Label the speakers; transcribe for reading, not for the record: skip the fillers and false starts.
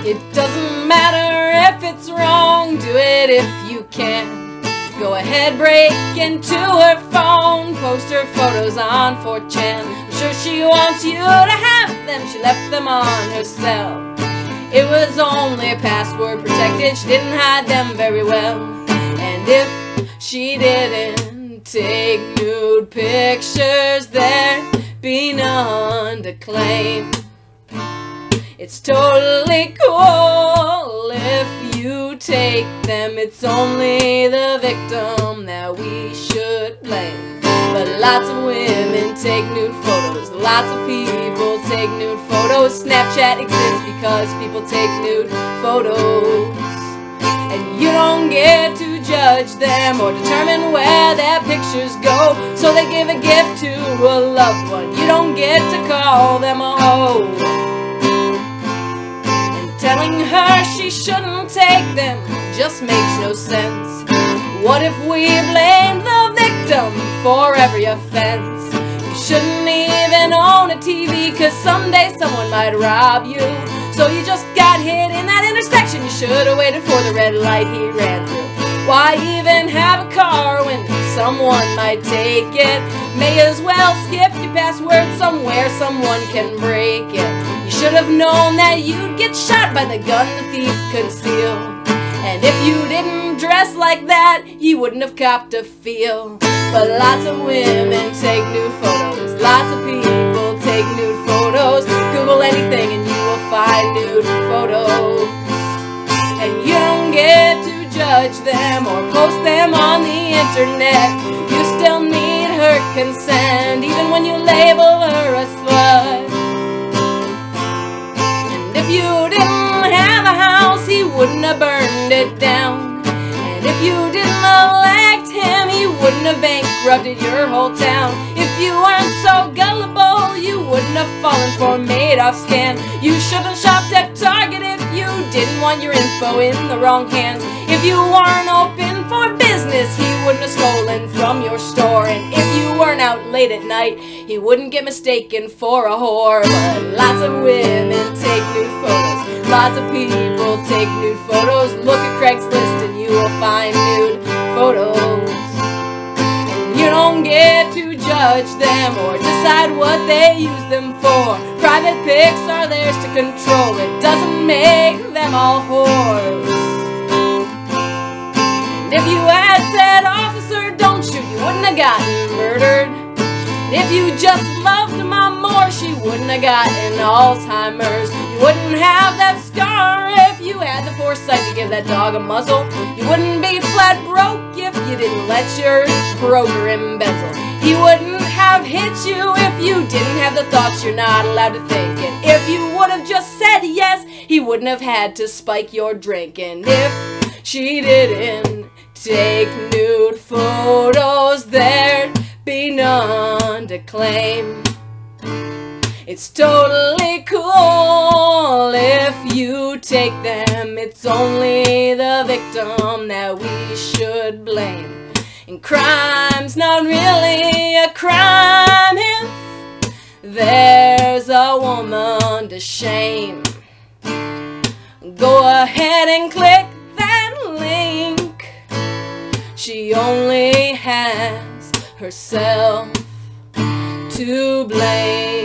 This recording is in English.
Speaker 1: It doesn't matter if it's wrong, do it if you can. Go ahead, break into her phone, post her photos on 4chan. I'm sure she wants you to have them, she left them on her cell. It was only password protected, she didn't hide them very well. And if she didn't take nude pictures, there'd be none to claim. It's totally cool if you take them, it's only the victim that we should blame. But lots of women take nude photos, lots of people take nude photos. Snapchat exists because people take nude photos. And you don't get to judge them or determine where their pictures go. So they give a gift to a loved one, you don't get to call them a hoe. Telling her she shouldn't take them just makes no sense. What if we blame the victim for every offense? You shouldn't even own a TV, cause someday someone might rob you. So you just got hit in that intersection, you should've waited for the red light he ran through. Why even have a car when someone might take it? May as well skip your password somewhere someone can break it. You should have known that you'd get shot by the gun the thief concealed. And if you didn't dress like that, you wouldn't have copped a feel. But lots of women take nude photos, lots of people take nude photos. Google anything and you will find nude photos. And you don't get to judge them or post them on the internet. You still need her consent, even when you label her a slut. And if you didn't have a house, he wouldn't have burned it down. And if you didn't elect him, he wouldn't have bankrupted your whole town. If you weren't so gullible, you wouldn't have fallen for Madoff's scam. You shouldn't shopped at Target if you didn't want your info in the wrong hands. If you weren't open for business, he wouldn't have stolen from your store. And if you weren't out late at night, he wouldn't get mistaken for a whore. But lots of women take nude photos, lots of people take nude photos. Look at Craigslist and you will find nude photos. And you don't get to judge them or decide what they use them for. Private pics are theirs to control, it doesn't make them all whores. And if you had said, officer, don't shoot, you wouldn't have gotten murdered. And if you just loved Mom more, she wouldn't have gotten Alzheimer's. You wouldn't have that scar if you had the foresight to give that dog a muzzle. You wouldn't be flat broke if you didn't let your broker embezzle. He wouldn't have hit you if you didn't have the thoughts you're not allowed to think. And if you would have just said yes, he wouldn't have had to spike your drink. And if she didn't take nude photos, there'd be none to claim. It's totally cool if you take them, it's only the victim that we should blame. And crime's not really a crime if there's a woman to shame. Go ahead and click that link. She only has herself to blame.